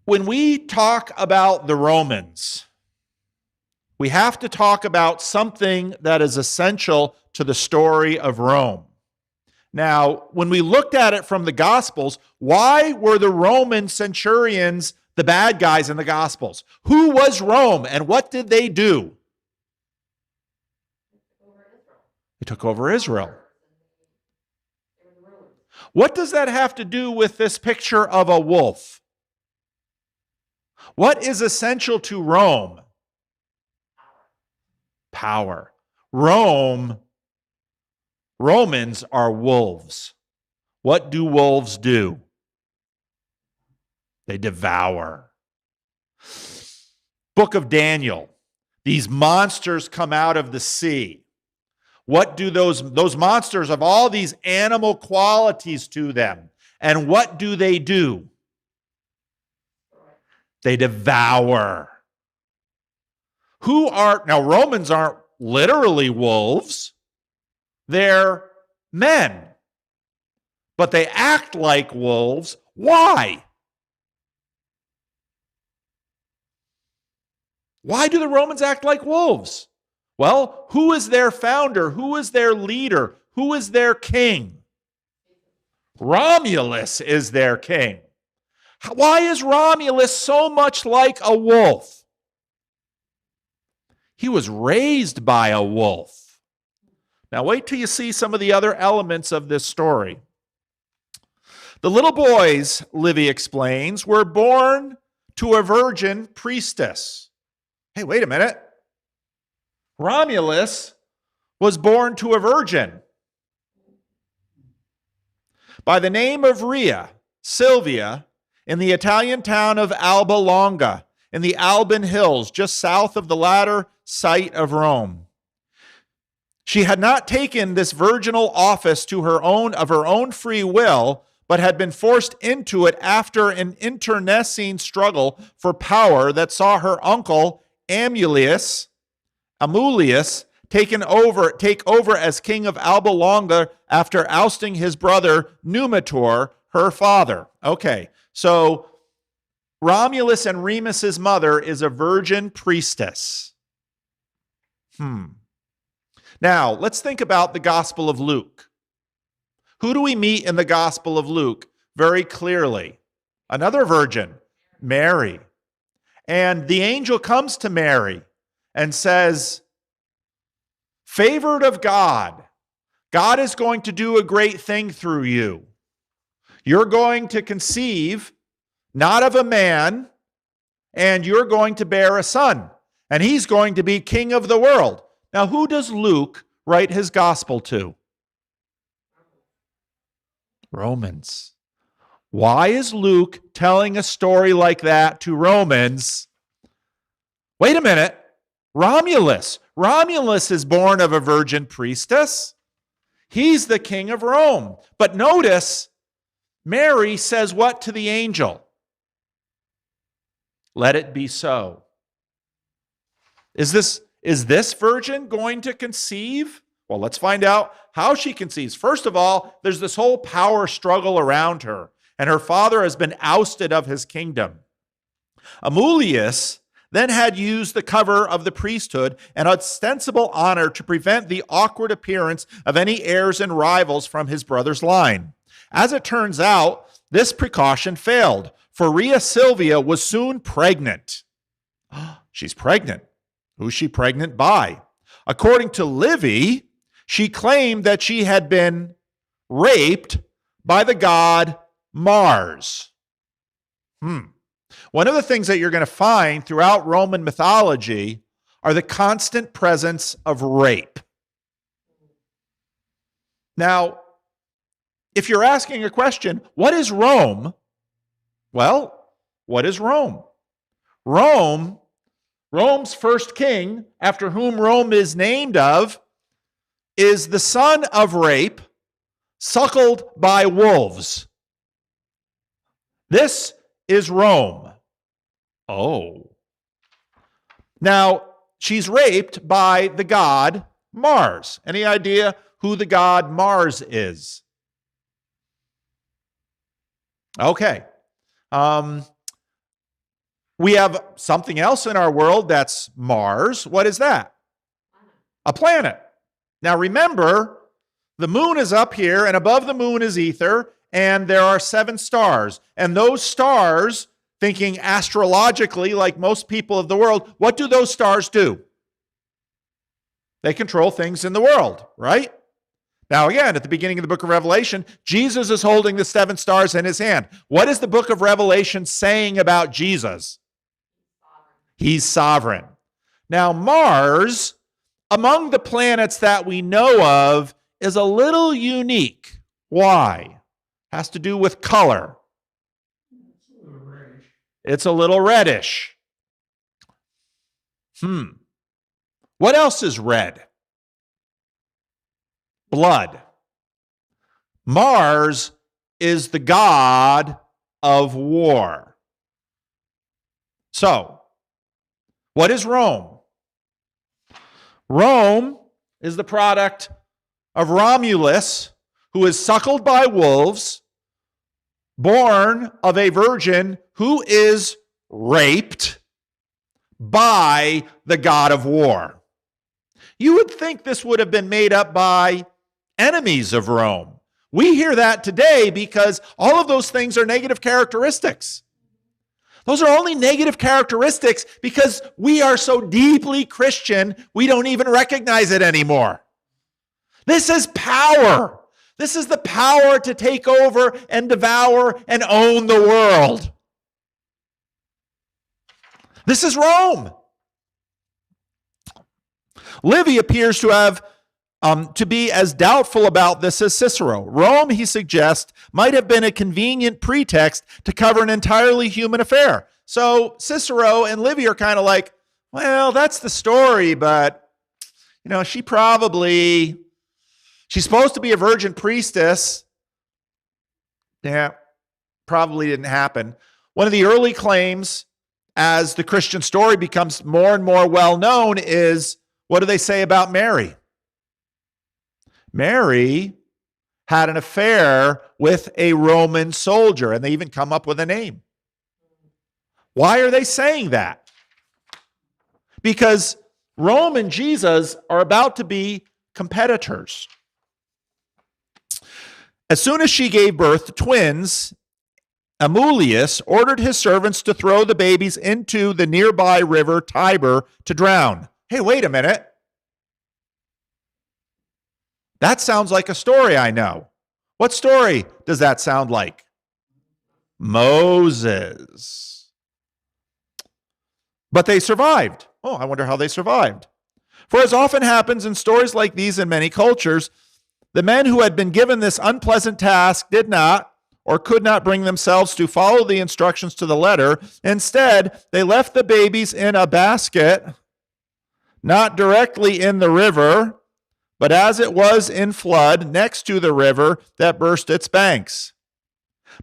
S1: when we talk about the Romans, we have to talk about something that is essential to the story of Rome. Now, when we looked at it from the Gospels, why were the Roman centurions the bad guys in the Gospels? Who was Rome and what did they do? They took over Israel. What does that have to do with this picture of a wolf? What is essential to Rome? Power. Romans are wolves. What do wolves do? They devour. Book of Daniel. These monsters come out of the sea. What do those monsters have all these animal qualities to them? And what do? They devour. Now Romans aren't literally wolves. They're men. But they act like wolves. Why? Why do the Romans act like wolves? Well, who is their founder? Who is their leader? Who is their king? Romulus is their king. Why is Romulus so much like a wolf? He was raised by a wolf. Now wait till you see some of the other elements of this story. The little boys, Livy explains, were born to a virgin priestess. Hey, wait a minute. Romulus was born to a virgin by the name of Rhea Silvia in the Italian town of Alba Longa in the Alban Hills, just south of the latter site of Rome. She had not taken this virginal office of her own free will, but had been forced into it after an internecine struggle for power that saw her uncle Amulius take over as king of Alba Longa after ousting his brother Numitor, her father. Okay, so Romulus and Remus's mother is a virgin priestess. Now, let's think about the Gospel of Luke. Who do we meet in the Gospel of Luke very clearly? Another virgin, Mary. And the angel comes to Mary and says, favored of God, God is going to do a great thing through you. You're going to conceive not of a man, and you're going to bear a son, and he's going to be king of the world. Now, who does Luke write his gospel to? Romans. Why is Luke telling a story like that to Romans? Wait a minute. Romulus. Romulus is born of a virgin priestess. He's the king of Rome. But notice, Mary says what to the angel? Let it be so. Is this virgin going to conceive? Well, let's find out how she conceives. First of all, there's this whole power struggle around her, and her father has been ousted of his kingdom. Amulius then had used the cover of the priesthood and ostensible honor to prevent the awkward appearance of any heirs and rivals from his brother's line. As it turns out, this precaution failed, for Rhea Silvia was soon pregnant. She's pregnant. Who's she pregnant by? According to Livy, she claimed that she had been raped by the god Mars. One of the things that you're going to find throughout Roman mythology are the constant presence of rape. Now, if you're asking a question, what is Rome? Well, what is Rome? Rome's first king, after whom Rome is named of, is the son of rape, suckled by wolves. This is Rome. Oh. Now, she's raped by the god Mars. Any idea who the god Mars is? Okay. We have something else in our world that's Mars. What is that? A planet. Now remember, the moon is up here, and above the moon is ether, and there are 7 stars. And those stars, thinking astrologically like most people of the world, what do those stars do? They control things in the world, right? Now again, at the beginning of the book of Revelation, Jesus is holding the 7 stars in his hand. What is the book of Revelation saying about Jesus? He's sovereign. Now Mars, among the planets that we know of, is a little unique. Why? Has to do with color. It's a little reddish. What else is red? Blood. Mars is the god of war. So, what is Rome? Rome is the product of Romulus, who is suckled by wolves, born of a virgin who is raped by the god of war. You would think this would have been made up by enemies of Rome. We hear that today because all of those things are negative characteristics. Those are only negative characteristics because we are so deeply Christian, we don't even recognize it anymore. This is power. This is the power to take over and devour and own the world. This is Rome. Livy appears to have to be as doubtful about this as Cicero. Rome, he suggests, might have been a convenient pretext to cover an entirely human affair. So Cicero and Livy are kind of like, well, that's the story, but, she's supposed to be a virgin priestess. Yeah, probably didn't happen. One of the early claims, as the Christian story becomes more and more well known, is, what do they say about Mary? Mary had an affair with a Roman soldier, and they even come up with a name. Why are they saying that? Because Rome and Jesus are about to be competitors. As soon as she gave birth to twins, Amulius ordered his servants to throw the babies into the nearby river Tiber to drown. Hey, wait a minute. That sounds like a story I know. What story does that sound like? Moses. But they survived. Oh, I wonder how they survived. For as often happens in stories like these in many cultures, the men who had been given this unpleasant task did not or could not bring themselves to follow the instructions to the letter. Instead, they left the babies in a basket, not directly in the river, but as it was in flood next to the river that burst its banks.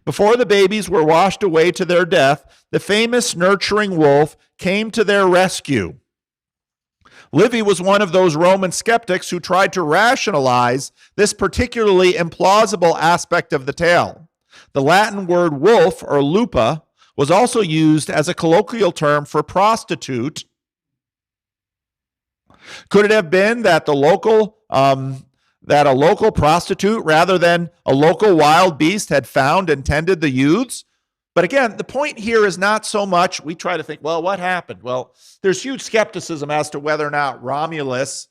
S1: Before the babies were washed away to their death, the famous nurturing wolf came to their rescue. Livy was one of those Roman skeptics who tried to rationalize this particularly implausible aspect of the tale. The Latin word wolf, or lupa, was also used as a colloquial term for prostitute. Could it have been that a local prostitute rather than a local wild beast had found and tended the youths? But again, the point here is not so much, we try to think, well, what happened? Well, there's huge skepticism as to whether or not Romulus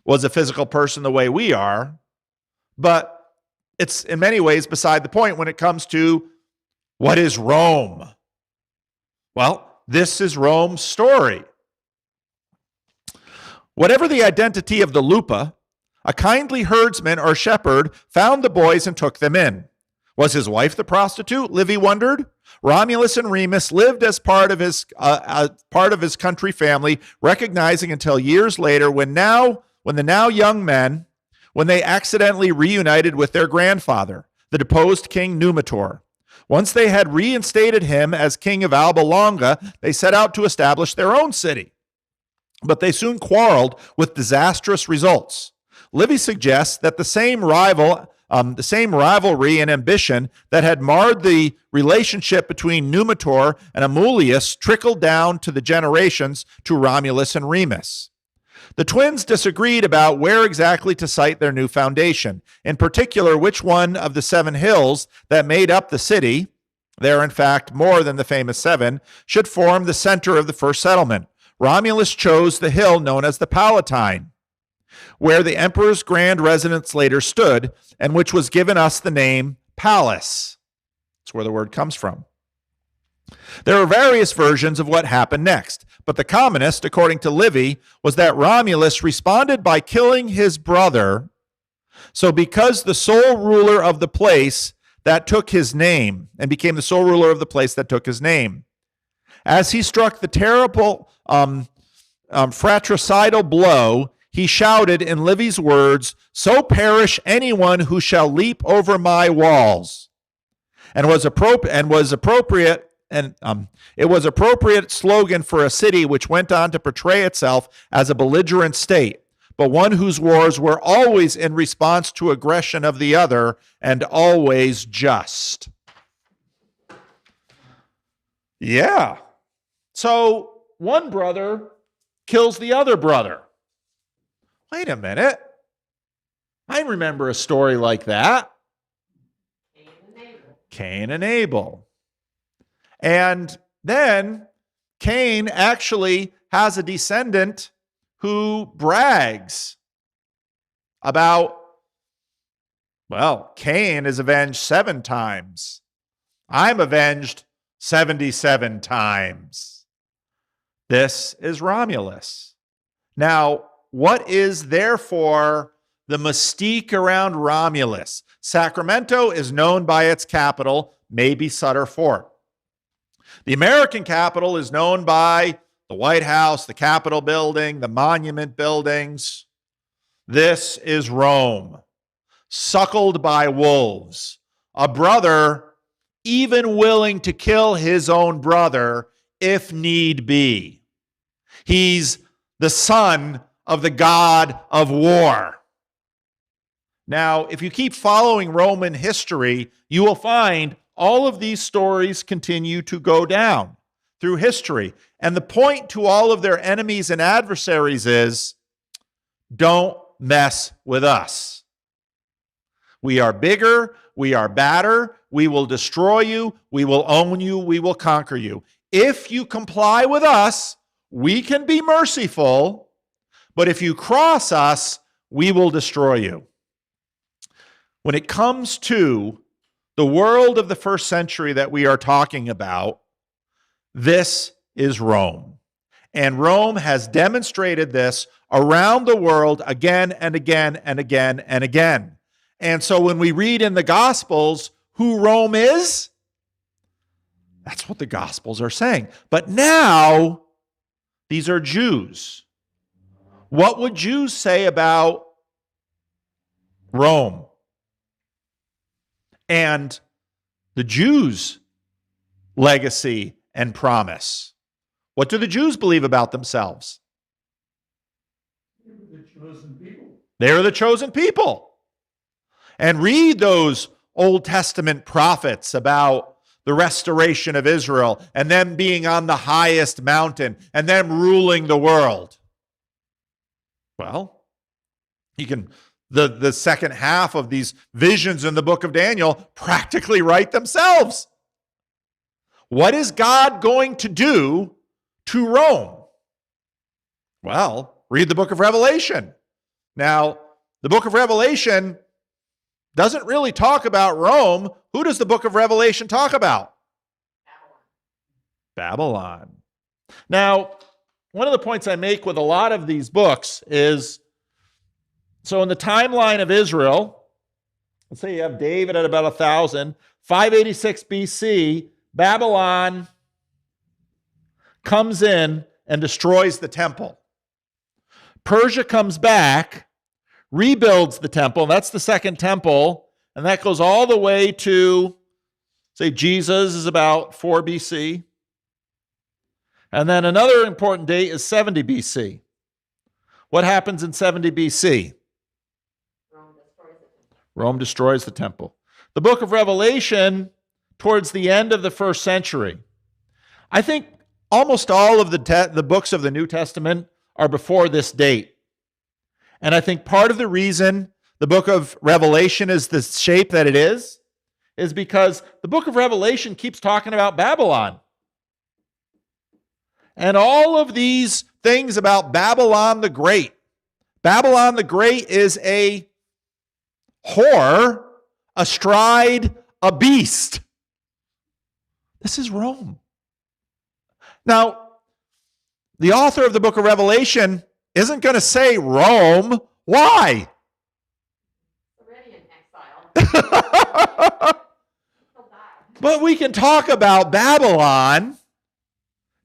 S1: was a physical person the way we are, but it's in many ways beside the point when it comes to What is Rome? Well, this is Rome's story. Whatever the identity of the Lupa, a kindly herdsman or shepherd found the boys and took them in. Was his wife the prostitute? Livy wondered. Romulus and Remus lived as part of his country family, recognizing until years later when the now young men, when they accidentally reunited with their grandfather, the deposed King Numitor. Once they had reinstated him as king of Alba Longa, they set out to establish their own city. But they soon quarreled with disastrous results. Livy suggests that the same rivalry and ambition that had marred the relationship between Numitor and Amulius trickled down to the generations to Romulus and Remus. The twins disagreed about where exactly to site their new foundation, in particular, which one of the 7 hills that made up the city, there are in fact more than the famous 7, should form the center of the first settlement. Romulus chose the hill known as the Palatine, where the emperor's grand residence later stood, and which was given us the name Palace. That's where the word comes from. There are various versions of what happened next, but the commonest, according to Livy, was that Romulus responded by killing his brother. So because the sole ruler of the place that took his name, and became the sole ruler of the place that took his name, as he struck the terrible fratricidal blow, he shouted in Livy's words, "So perish anyone who shall leap over my walls," and it was appropriate slogan for a city which went on to portray itself as a belligerent state, but one whose wars were always in response to aggression of the other and always just. Yeah. So one brother kills the other brother. Wait a minute. I remember a story like that. Cain and Abel. And then Cain actually has a descendant who brags about, well, Cain is avenged 7 times. I'm avenged 77 times. This is Romulus. Now, what is therefore the mystique around Romulus? Sacramento is known by its capital, maybe Sutter Fort. The American capital is known by the White House, the Capitol building, the monument buildings. This is Rome, suckled by wolves. A brother even willing to kill his own brother if need be. He's the son of the god of war. Now, if you keep following Roman history, you will find all of these stories continue to go down through history. And the point to all of their enemies and adversaries is, don't mess with us. We are bigger, we are badder, we will destroy you, we will own you, we will conquer you. If you comply with us, we can be merciful, but if you cross us, we will destroy you. When it comes to the world of the first century that we are talking about, this is Rome. And Rome has demonstrated this around the world again and again and again and again. And so when we read in the Gospels who Rome is, that's what the Gospels are saying. But now, these are Jews. What would Jews say about Rome? And the Jews' legacy and promise. What do the Jews believe about themselves?
S2: They were the chosen people.
S1: They are the chosen people. And read those Old Testament prophets about the restoration of Israel and them being on the highest mountain and them ruling the world. Well, you can, the second half of these visions in the book of Daniel practically write themselves. What is God going to do to Rome? Well, read the book of Revelation. Now, the book of Revelation doesn't really talk about Rome. Who does the book of Revelation talk about? Babylon. Now, one of the points I make with a lot of these books is, so in the timeline of Israel, let's say you have David at about 1,000, 586 BC, Babylon comes in and destroys the temple. Persia comes back, rebuilds the temple, and that's the second temple, and that goes all the way to, say, Jesus is about 4 BC. And then another important date is 70 BC. What happens in 70 BC? Rome destroys the temple. The book of Revelation, towards the end of the first century. I think almost all of the books of the New Testament are before this date. And I think part of the reason the book of Revelation is the shape that it is because the book of Revelation keeps talking about Babylon. And all of these things about Babylon the Great. Babylon the Great is a whore astride a beast. This is Rome. Now, the author of the book of Revelation isn't going to say Rome. Why?
S2: Already in exile.
S1: But we can talk about Babylon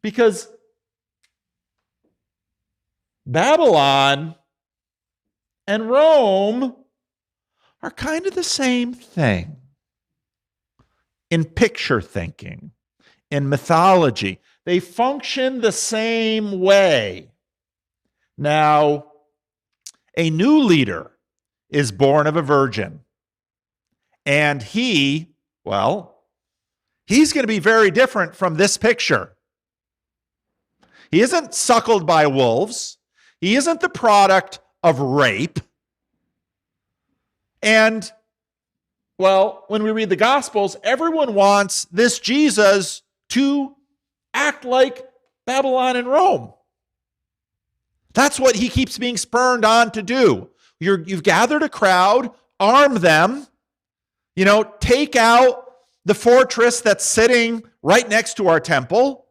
S1: because Babylon and Rome are kind of the same thing in picture thinking, in mythology. They function the same way. Now, a new leader is born of a virgin. And he's going to be very different from this picture. He isn't suckled by wolves. He isn't the product of rape. And, when we read the Gospels, everyone wants this Jesus to act like Babylon and Rome. That's what he keeps being spurned on to do. You've gathered a crowd, arm them, take out the fortress that's sitting right next to our temple.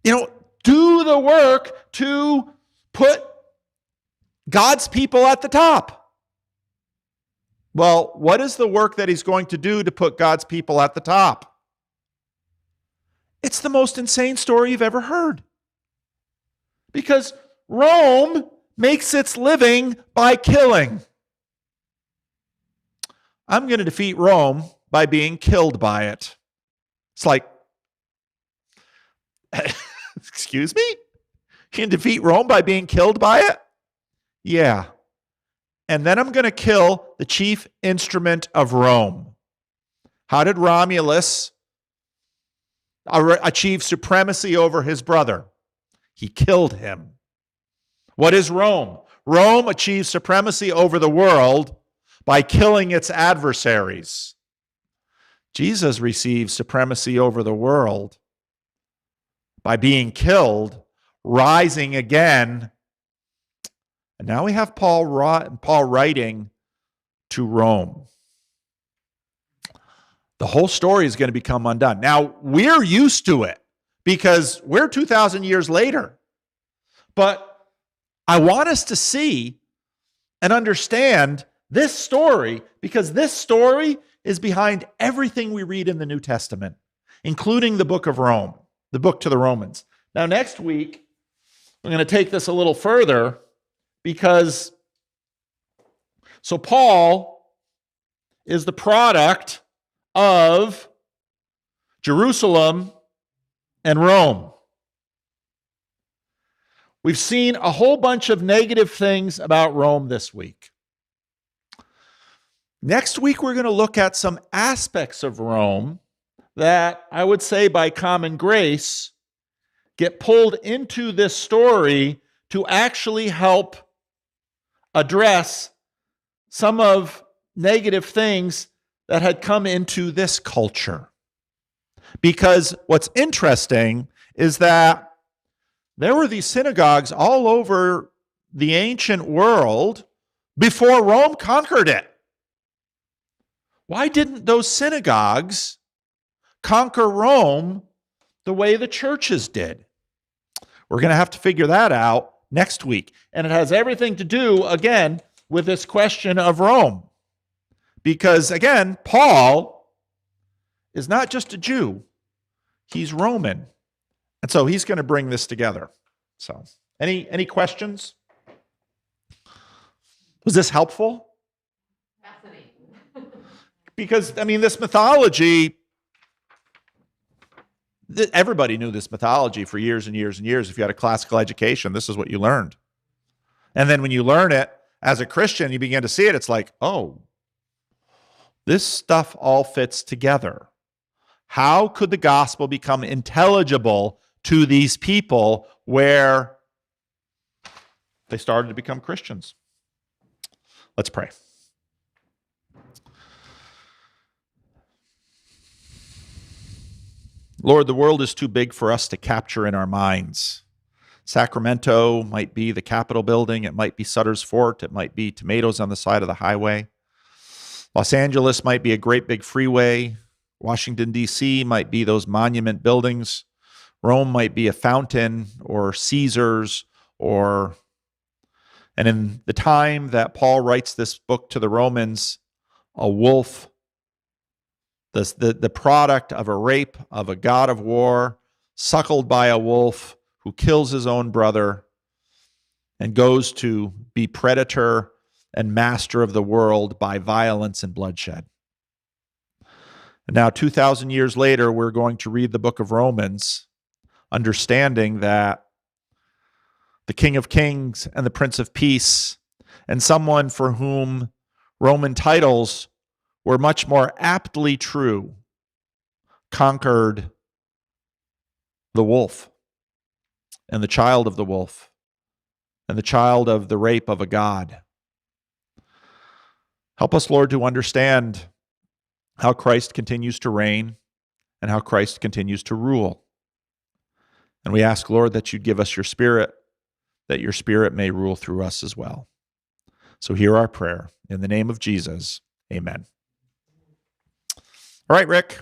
S1: Do the work to put God's people at the top. Well, what is the work that he's going to do to put God's people at the top? It's the most insane story you've ever heard. Because Rome makes its living by killing. I'm going to defeat Rome by being killed by it. It's like, excuse me? You can defeat Rome by being killed by it? Yeah. And then I'm going to kill the chief instrument of Rome. How did Romulus achieve supremacy over his brother? He killed him. What is Rome? Rome achieved supremacy over the world by killing its adversaries. Jesus received supremacy over the world by being killed, rising again. And now we have Paul writing to Rome. The whole story is going to become undone. Now, we're used to it because we're 2,000 years later. But I want us to see and understand this story because this story is behind everything we read in the New Testament, including the book of Rome, the book to the Romans. Now, next week, I'm going to take this a little further because, so Paul is the product of Jerusalem and Rome. We've seen a whole bunch of negative things about Rome this week. Next week, we're going to look at some aspects of Rome that I would say by common grace get pulled into this story to actually help address some of negative things that had come into this culture. Because what's interesting is that there were these synagogues all over the ancient world before Rome conquered it. Why didn't those synagogues conquer Rome the way the churches did. We're going to have to figure that out next week. And it has everything to do, again, with this question of Rome. Because, again, Paul is not just a Jew, he's Roman. And so he's going to bring this together. So, any questions? Was this helpful?
S2: Fascinating.
S1: Because, this mythology, everybody knew this mythology for years and years and years. If you had a classical education, this is what you learned. And then when you learn it as a Christian, you begin to see it. It's like, oh, this stuff all fits together. How could the gospel become intelligible to these people where they started to become Christians? Let's pray. Lord, the world is too big for us to capture in our minds. Sacramento might be the Capitol building. It might be Sutter's Fort. It might be tomatoes on the side of the highway. Los Angeles might be a great big freeway. Washington, D.C. might be those monument buildings. Rome might be a fountain or Caesars and in the time that Paul writes this book to the Romans, a wolf, the product of a rape of a god of war, suckled by a wolf who kills his own brother and goes to be predator and master of the world by violence and bloodshed. And now, 2,000 years later, we're going to read the book of Romans, understanding that the King of Kings and the Prince of Peace, and someone for whom Roman titles were much more aptly true, conquered the wolf and the child of the wolf and the child of the rape of a god. Help us, Lord, to understand how Christ continues to reign and how Christ continues to rule. And we ask, Lord, that you'd give us your Spirit, that your Spirit may rule through us as well. So hear our prayer. In the name of Jesus, amen. All right, Rick.